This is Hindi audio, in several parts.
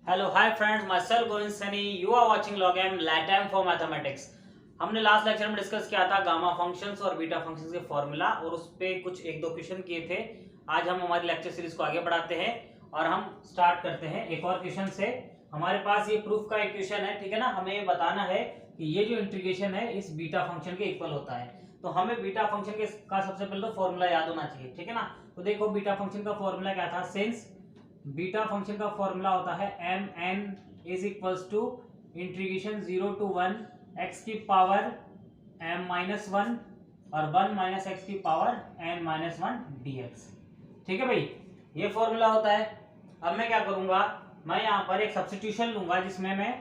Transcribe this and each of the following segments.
Hello hi friends, myself Govind Sunny, you are watching लॉगएम लैटम फॉर मैथमेटिक्स। हमने लास्ट लेक्चर में डिस्कस किया था गामा फंक्शंस और बीटा फंक्शंस के फॉर्मूला और उस पे कुछ एक दो क्वेश्चन किए थे। आज हम हमारी लेक्चर सीरीज को आगे बढ़ाते हैं और हम स्टार्ट करते हैं एक और क्वेश्चन से। हमारे पास ये प्रूफ का एक क्वेश्चन है, ठीक है ना। हमें ये बताना है कि ये जो इंटीग्रेशन है इस बीटा फंक्शन के इक्वल होता है। तो हमें बीटा फंक्शन के का सबसे पहले तो फॉर्मूला याद होना चाहिए, ठीक है ना। तो देखो बीटा फंक्शन का फॉर्मूला क्या था। सिंस बीटा फंक्शन का फॉर्मूला होता है m n is equals to integration 0 to 1 x की पावर m माइनस 1 और 1 माइनस एक्स की पावर n माइनस 1 dx। ठीक है भाई, ये फॉर्मूला होता है। अब मैं क्या करूंगा, मैं यहाँ पर एक सब्स्टिट्यूशन लूंगा जिसमें मैं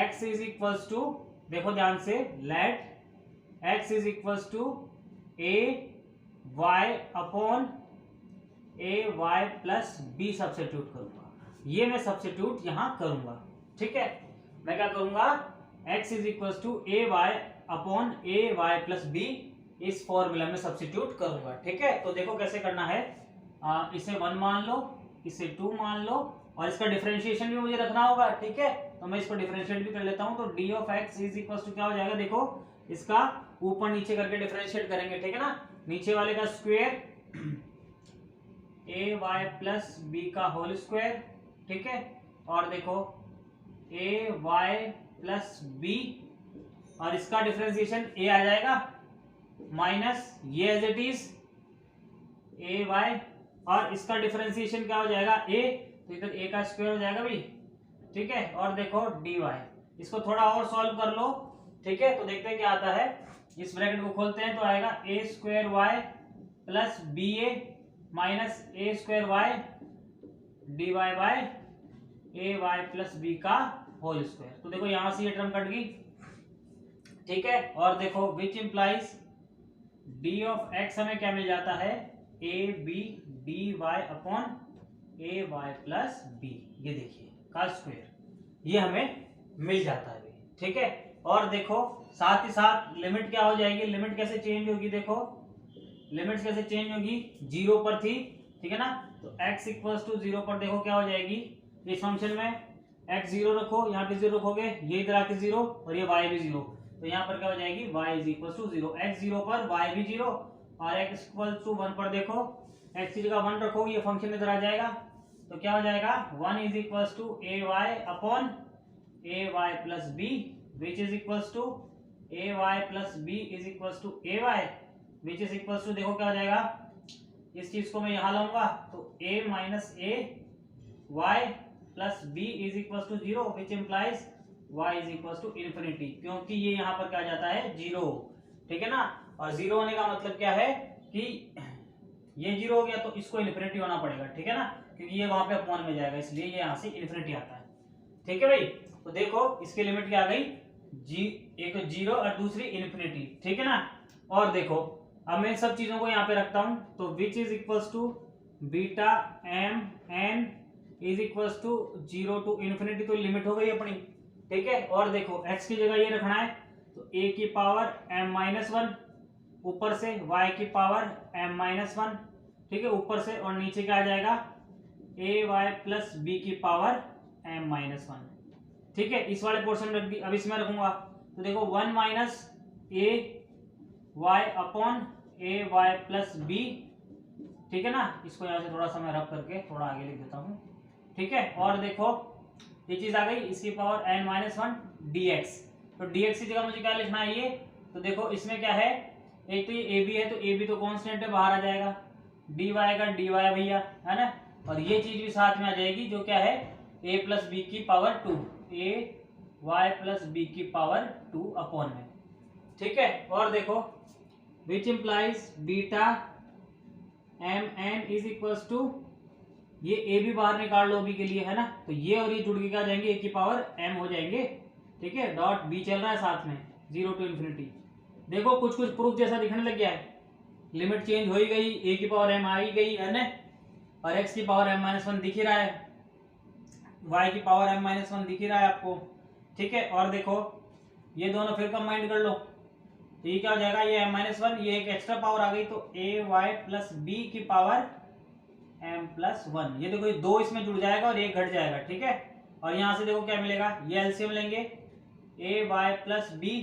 x इज इक्वल्स टू, देखो ध्यान से, let x is equals to a y upon a y plus b substitute करूंगा। ये मैं सब्स्टिट्यूट यहां करूंगा, ठीक है। मैं क्या करूंगा, x is equal to a y upon a y plus b इस फॉर्मूला में सब्स्टिट्यूट करूंगा, ठीक है। तो देखो कैसे करना है, इसे 1 मान लो, इसे 2 मान लो और इसका डिफरेंशिएशन भी मुझे रखना होगा, ठीक है। तो मैं इसको डिफरेंशिएट भी कर लेता हूं। तो d of x is equal to क्या हो जाएगा, देखो इसका ऊपर नीचे करके डिफरेंशिएट करेंगे, ठीक है ना। नीचे वाले का स्क्वायर ए वाई प्लस बी का होल स्क्वायर, ठीक है। और देखो ए वाई प्लस बी और इसका डिफरेंशिएशन ए आ जाएगा माइनस ये as it is a y और इसका डिफरेंशिएशन क्या हो जाएगा ए, तो इधर ए का स्क्वायर हो जाएगा भाई, ठीक है। और देखो डी वाई, इसको थोड़ा और सॉल्व कर लो, ठीक है। तो देखते हैं क्या आता है। इस ब्रैकेट को खोलते हैं तो आएगा a square y plus b a minus a square y d y by a y plus b का होल स्क्वायर। तो देखो यहां से ये टर्म कट गई, ठीक है। और देखो which implies d of x हमें क्या मिल जाता है, a b d y upon a y plus b, ये देखिए का स्क्वायर, ये हमें मिल जाता है, ठीक है। और देखो साथ ही साथ लिमिट क्या हो जाएगी, लिमिट कैसे चेंज होगी, देखो लिमिट्स कैसे चेंज होगी, 0 पर थी, ठीक है ना। तो x इक्वल्स टू 0 पर देखो क्या हो जाएगी, इस फंक्शन में x 0 रखो, यहाँ पे 0 रखोगे, ये इधर आके 0 और ये y भी 0, तो यहाँ पर क्या हो जाएगी y is equals to 0। x 0 पर y भी 0 और x इक्वल्स टू 1 पर देखो x की जगह 1 रखोगे, ये फंक्शन इधर आ जाएगा, तो क्या हो जाएगा 1 is equals to a y upon a y plus b which is equals to a y plus b is equals to a y which is equals to, देखो क्या हो जाएगा, इस चीज को मैं यहां लाऊंगा तो a minus a y plus b is equals to 0 which implies y is equals to infinity, क्योंकि ये यहां पर क्या जाता है 0, ठीक है ना। और 0 होने का मतलब क्या है कि ये 0 हो गया तो इसको इन्फिनिटी होना पड़ेगा, ठीक है ना, क्योंकि ये वहां पे अपॉन में जाएगा, इसलिए ये यहां से इन्फिनिटी आता है, ठीक है भाई। तो देखो इसकी लिमिट क्या आ गई, एक तो 0 और दूसरी इन्फिनिटी, ठीक है ना। और देखो अब मैं सब चीजों को यहाँ पे रखता हूं, तो which is equals to beta m n is equals to 0 to infinity, तो लिमिट हो गई अपनी, ठीक है। और देखो x की जगह ये रखना है, तो a की पावर m माइनस 1 ऊपर से y की पावर m माइनस 1, ठीक है, ऊपर से, और नीचे क्या आ जाएगा a y प्लस b की पावर m माइनस 1, ठीक है। इस वाले पोर्शन में रख दी, अब इसमें रखूंगा तो देखो 1 minus a y upon a y plus b, ठीक है ना। इसको यहां से थोड़ा सा मैं रब करके थोड़ा आगे लिख देता हूं, ठीक है। और देखो ये चीज आ गई, इसकी पावर n माइनस 1 dx, तो dx की जगह मुझे क्या लिखना है ये, तो देखो इसमें क्या है, एक तो ये a b है, तो a b तो कांस्टेंट है, बाहर आ जाएगा, dy का dy भैया, है ना। और ये चीज भी साथ में आ जाएगी जो क्या है a प्लस बी की power 2, a y plus b की पावर 2 अपॉन में, ठीक है। और देखो which implies beta m n is equals to, ये ए भी बाहर निकाल लो बी के लिए, है ना, तो ये और ये जुड़ के क्या जाएंगे, ए की पावर एम हो जाएंगे, ठीक है। डॉट बी चल रहा है साथ में 0 टू इन्फिनिटी। देखो कुछ कुछ प्रूफ जैसा दिखने लग गया है, लिमिट चेंज हो ही गई, ए की पावर एम आ ही गई, है ना, और एक्स की पावर एम माइनस 1 दिख ही रहा है, वाई की पावर एम माइनस 1 दिख ही रहा है आपको, ठीक है। और देखो ये दोनों फिर कंबाइंड कर लो, तो ये क्या हो जाएगा, ये m माइनस 1, ये एक एक्स्ट्रा पावर आ गई, तो ए वाई प्लस बी की पावर m प्लस 1, ये देखो ये 2 इसमें जुड़ जाएगा और 1 घट जाएगा, ठीक है। और यहाँ से देखो क्या मिलेगा, ये एलसीएम लेंगे ए वाई प्लस बी,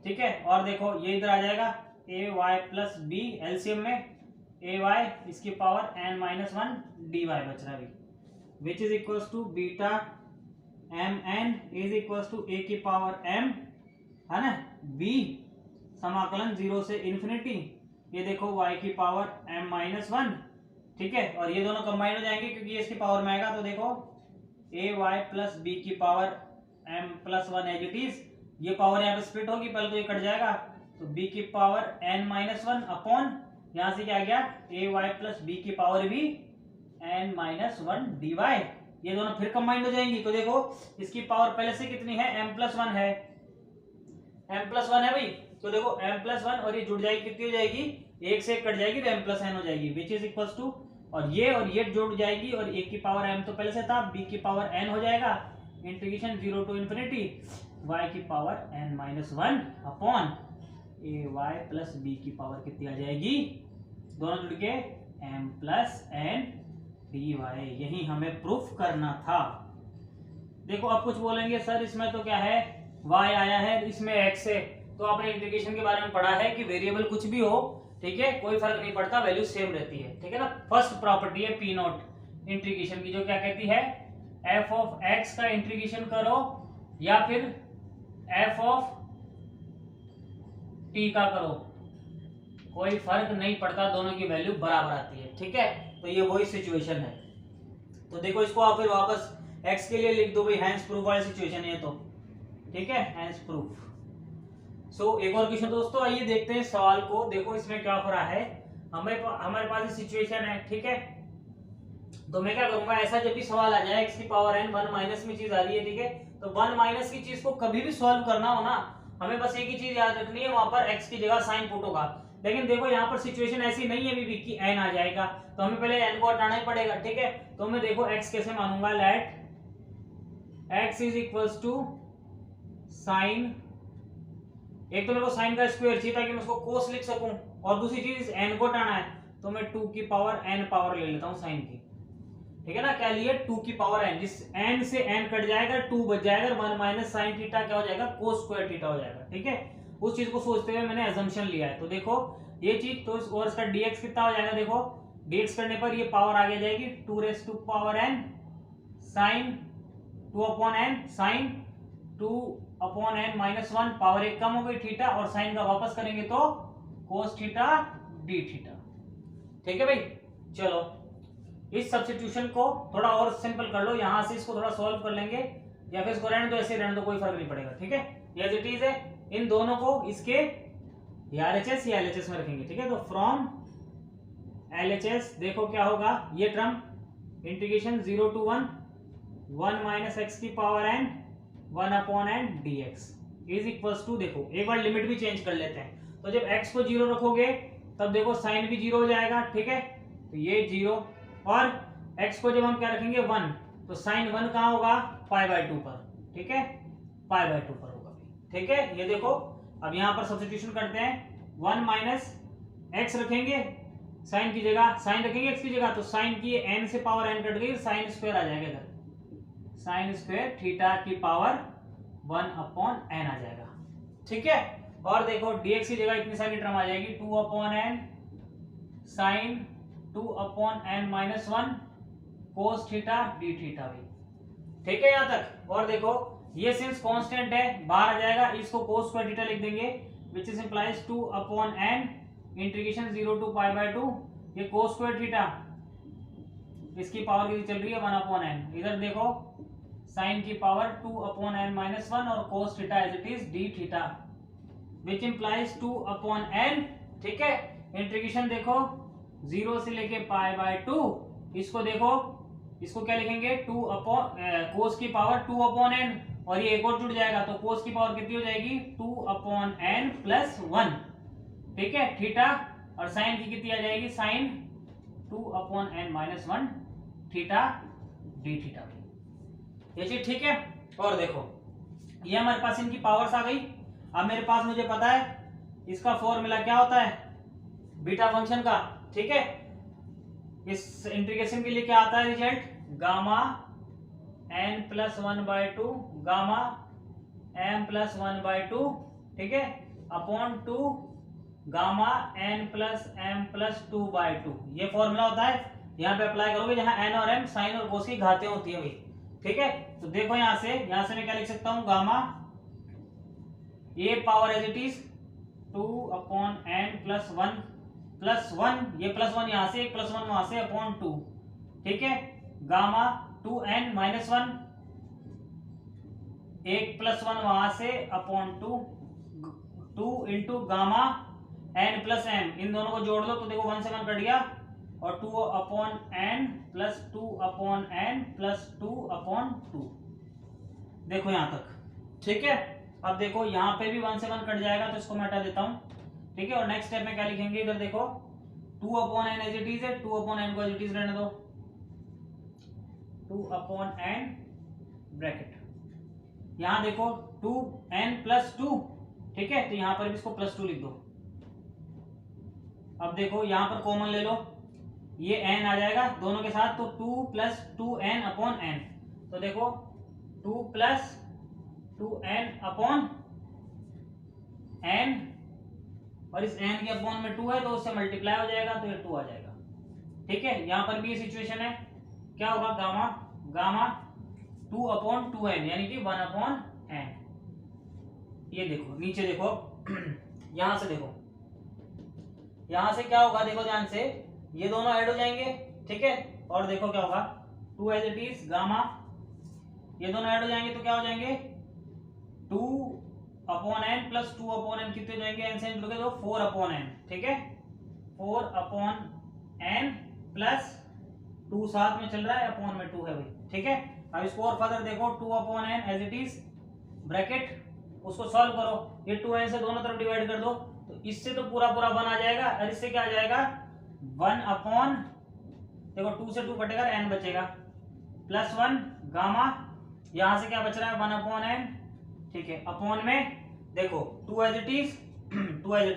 ठीक है, और देखो ये इधर आ जाएगा a y plus b LCM में ए वाई इसकी power n minus one d y बच रहा है, which is equals to beta m n is equals to a की पावर एम, है ना, बी समाकलन 0 से इन्फिनिटी, ये देखो y की पावर m माइनस वन, ठीक है, और ये दोनों कंबाइन हो जाएंगे क्योंकि ये इसकी पावर में आएगा, तो देखो ए वाई प्लस बी की power m plus one as it is, ये पावर यहाँ पे स्प्लिट होगी, पहले तो ये कट जाएगा, तो b की power n minus one upon यहाँ से क्या आ गया ए वाई प्लस बी की पावर भी n minus one d y, ये दोनों फिर कंबाइन हो जाएंगी, तो देखो इसकी पावर पहले से कितनी है, m प्लस वन है, m प्लस वन है भाई, तो देखो m प्लस वन और ये जुड़ जाएगी, कितनी हो जाएगी, एक से एक कट जाएगी तो m प्लस एन हो जाएगी, विच इज इक्वल्स टू, और ये जुड़ जाएगी और एक की पावर m तो पहले से था, b की पावर n हो जाएगा, इंटीग्रेशन 0 टू इन्फिनिटी y की power n minus one upon a y plus b की पावर कितनी आ जाएगी, दोनों जुड़ के m plus n d y, यही हमें प्रूफ करना था। देखो अब कुछ बोलेंगे सर इसमें तो क्या है y आया है, इसमें x है, तो आपने इंटीग्रेशन के बारे में पढ़ा है कि वेरिएबल कुछ भी हो, ठीक है, कोई फर्क नहीं पड़ता, वैल्यू सेम रहती है, ठीक है ना। फर्स्ट प्रॉपर्टी है पी नॉट इंटीग्रेशन की, जो क्या कहती है एफ ऑफ एक्स का इंटीग्रेशन करो या फिर एफ ऑफ टी का करो, कोई फर्क नहीं पड़ता, दोनों की वैल्यू बराबर आती है, ठीक है, तो ये वही सिचुएशन है। तो देखो इसको आप फिर वापस x के लिए लिख दो भाई, हैंस प्रूफ वाली सिचुएशन है, तो ठीक है, हैंस प्रूफ। सो एक और क्वेश्चन दोस्तों, आइए देखते हैं सवाल को। देखो इसमें क्या हो रहा है, हमारे पास सिचुएशन है, ठीक है, तो मैं क्या करूंगा, ऐसा जब भी सवाल आ जाए x की पावर n 1 माइनस में चीज आ रही है, ठीक है, तो 1 माइनस की चीज को कभी भी सॉल्व करना हो ना, हमें बस एक ही चीज याद रखनी है, वहां पर x की जगह साइन पुट होगा। लेकिन देखो यहाँ पर सिचुएशन ऐसी नहीं है अभी कि n आ जाएगा, तो हमें पहले n को हटाना ही पड़ेगा, ठीक है, तो मैं देखो x कैसे मानूंगा, let x is equals to sine, एक तो मेरे को साइन का स्क्वायर चाहिए ताकि मैं उसको कोस लिख सकूं, और दूसरी चीज n को हटाना है, तो मैं 2 की पावर n पावर ले लेता हूं साइन की, ठीक है ना, क्या लिए 2 की पावर n, जिस n से n कट जाएगा 2 बच जाएगा, 1 माइनस साइन थीटा क्या हो जाएगा, कोस स्क्वायर थीटा हो जाएगा, ठीक है, उस चीज को सोचते हुए मैंने अजम्पशन लिया है। तो देखो ये चीज, तो और इसका dx कितना हो जाएगा, देखो dx करने पर ये पावर आगे जाएगी 2 raise to power n sine 2 upon n sine 2 upon n minus one, power एक कम हो गई थीटा, और साइन का वापस करेंगे तो कोस थीटा डी थीटा, ठीक है भाई। चलो इस सब्स्टिट्यूशन को थोड़ा और सिंपल कर लो, यहां से इसको थोड़ा सॉल्व कर लेंगे, या फिर इसको रहने दो, ऐसे रहने दो, कोई फर्क नहीं पड़ेगा, ठीक है, एज इट इज है। इन दोनों को इसके RHS या LHS में रखेंगे, ठीक है, तो फ्रॉम LHS देखो क्या होगा, ये term integration 0 to 1 minus x की power n 1 upon n dx is equals to, देखो एक बार लिमिट भी चेंज कर लेते हैं, तो जब x को 0 रखोगे तब देखो साइन भी 0 हो जाएगा, ठीक है, तो ये 0, और x को जब हम क्या रखेंगे 1, तो साइन 1 कहाँ होगा, पाई बाय 2 पर, ठीक है, पाई बाय 2 पर होगा, ठीक है। ये देखो अब यहाँ पर सब्स्टिट्यूशन करते हैं, 1 माइनस एक्स रखेंगे साइन की जगह, साइन रखेंगे एक्स की जगह, तो साइन की n से पावर n कट गई, साइन स्क्वायर आ जाएगा इधर, साइन स्क्वायर थीटा की पावर 1 अपॉन n आ जाएगा, ठीक है, और देखो dx की जगह इतनी सारी टर्म आ जाएगी 2 upon n sine 2 upon n minus one cos theta d theta भी, ठीक है यहाँ तक। और देखो ये सिंस कांस्टेंट है बाहर आ जाएगा, इसको कोस स्क्वायर थीटा लिख देंगे, which is implies 2 upon n integration 0 to pi by 2, ये कोस स्क्वायर थीटा, इसकी पावर कितनी चल रही है 1 अपॉन n, इधर देखो साइन की power 2 upon n minus one, और cos theta as it is d theta, which implies 2 upon n, ठीक है, इंटीग्रेशन देखो 0 से लेके पाई बाय 2, इसको देखो, इसको क्या लिखेंगे 2 अपॉन कोस की पावर 2 अपॉन n, और ये एक और जुड़ जाएगा, तो कोस की पावर कितनी हो जाएगी 2 अपॉन n प्लस 1, ठीक है, थीटा, और साइन की कितनी आ जाएगी, sine 2 upon n minus one theta d theta, ये चीज ठीक है। और देखो ये हमारे पास इनकी पावर्स आ गई, अब मेरे पास मुझे पता है इसका फॉर्मूला क्या होता है बीटा फंक्शन का, ठीक है, इस इंटीग्रेशन के लिए क्या आता है result, gamma n plus 1/2 gamma m plus 1/2, ठीक है, upon 2 gamma n plus m plus 2/2। ये फॉर्मूला होता है, यहाँ पे अप्लाई करोगे जहां एन और एम साइन और कोस की घातें होती है भाई, ठीक है। तो देखो यहां से मैं क्या लिख सकता हूं, gamma a power as it is 2/n plus 1 ये प्लस 1 यहां से, एक प्लस 1 वहां से, अपॉन 2, ठीक है, गामा 2n माइनस 1 एक प्लस 1 वहां से, upon 2 into gamma n plus m, इन दोनों को जोड़ लो तो देखो 1 से 1 कट गया, और 2/n प्लस 2/n प्लस 2/2। देखो यहां तक, ठीक है। अब देखो यहाँ पे भी 1 से 1 कट जाएगा तो इसको मैं हटा देता हूं, ठीक है। और नेक्स्ट स्टेप में क्या लिखेंगे, इधर देखो 2/n एज इट इज है, 2/n को एज इट इज रहने दो, 2/n ब्रैकेट, यहां देखो 2n प्लस 2, ठीक है, तो यहां पर भी इसको प्लस 2 लिख दो। अब देखो यहां पर कॉमन ले लो, ये n आ जाएगा दोनों के साथ, तो 2 प्लस 2n अपॉन n, तो देखो 2 प्लस 2n अपॉन n, और इस n के अपॉन में 2 है तो उससे मल्टीप्लाई हो जाएगा तो ये 2 आ जाएगा, ठीक है। यहां पर भी ये सिचुएशन है, क्या होगा, गामा 2/2n यानी कि 1/n। ये देखो नीचे देखो यहां से देखो, यहां से क्या होगा, देखो ध्यान से, ये दोनों ऐड हो जाएंगे, ठीक है, और देखो क्या होगा, 2 एज इट इज गामा, ये दोनों ऐड हो जाएंगे तो क्या हो जाएंगे, 2/n प्लस 2/n कितने हो जाएंगे, n से n जुड़ गए तो 4/n, ठीक है, 4/n प्लस 2 साथ में चल रहा है, अपॉन में 2 है भाई, ठीक है। अब इसको और फर्दर देखो, 2/n as it is bracket, उसको सॉल्व करो, ये 2n से दोनों तरफ डिवाइड कर दो, तो इससे तो पूरा 1 आ जाएगा, और इससे क्या आ जाएगा 1/, देखो 2 से 2 कटेगा, n बचेगा, प्लस 1 गामा, यहां से क्या बच रहा है 1/n, ठीक है, अपॉन में देखो 2 एज इट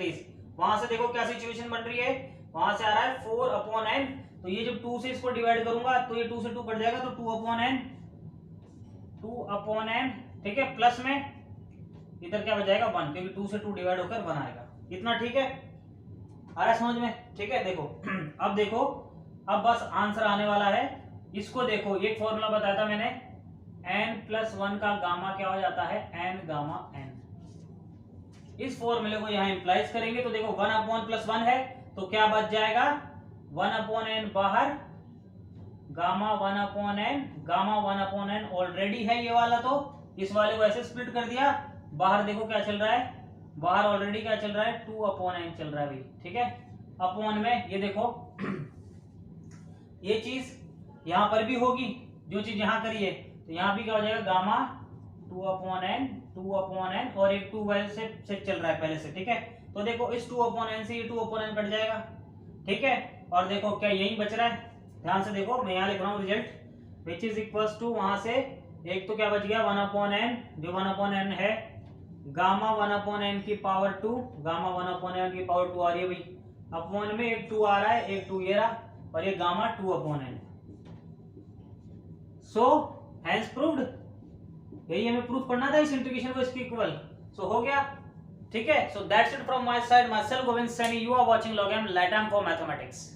इज वहां से देखो क्या सिचुएशन बन रही है, वहां से आ रहा है 4/n, तो ये जब 2 से इसको डिवाइड करूंगा तो ये 2 से 2 कट जाएगा, तो 2/n, ठीक है, प्लस में इधर क्या बच जाएगा 1, क्योंकि 2 से 2 डिवाइड होकर 1 आएगा, इतना, ठीक है, आ रहा है समझ में, ठीक है। देखो अब देखो, अब बस आंसर आने वाला है, इसको देखो, एक फॉर्मूला बताया था मैंने, n प्लस 1 का गामा क्या हो जाता है, n गामा n, इस फॉर्मूले को यहाँ इंप्लाइज करेंगे तो देखो 1/+1 है, तो क्या बच जाएगा 1/n बाहर, गामा 1/n ऑलरेडी है ये वाला, तो इस वाले को ऐसे स्प्लिट कर दिया, बाहर देखो क्या चल रहा है, बाहर ऑलरेडी क्या चल रहा है 2/n चल रहा है भाई, ठीक है। अपॉन में ये देखो ये चीज यहां पर भी होगी, जो चीज यहां करी है, तो यहां भी क्या हो जाएगा, गामा 2/n और एक 2 वैसे से चल रहा है पहले से, ठीक है। तो देखो इस 2/n से ये 2/n कट जाएगा, ठीक है, और देखो क्या यही बच रहा है, ध्यान से देखो, मैं यहाँ लिख रहा हूँ result which is equals to, वहां से एक तो क्या बच गया 1/n, जो 1/n है, गामा 1/n की पावर 2, गामा 1/n की पावर 2 आ रही है भाई, अपॉन में एक 2 आ रहा है, एक 2 ये रहा, और ये gamma 2/n, so hence proved, यही हमें प्रूफ करना था इस इंटीग्रेशन को इसके इक्वल, सो हो गया, ठीक है। So that's it from my side, myself Govind Saini, you are watching log m light m for mathematics.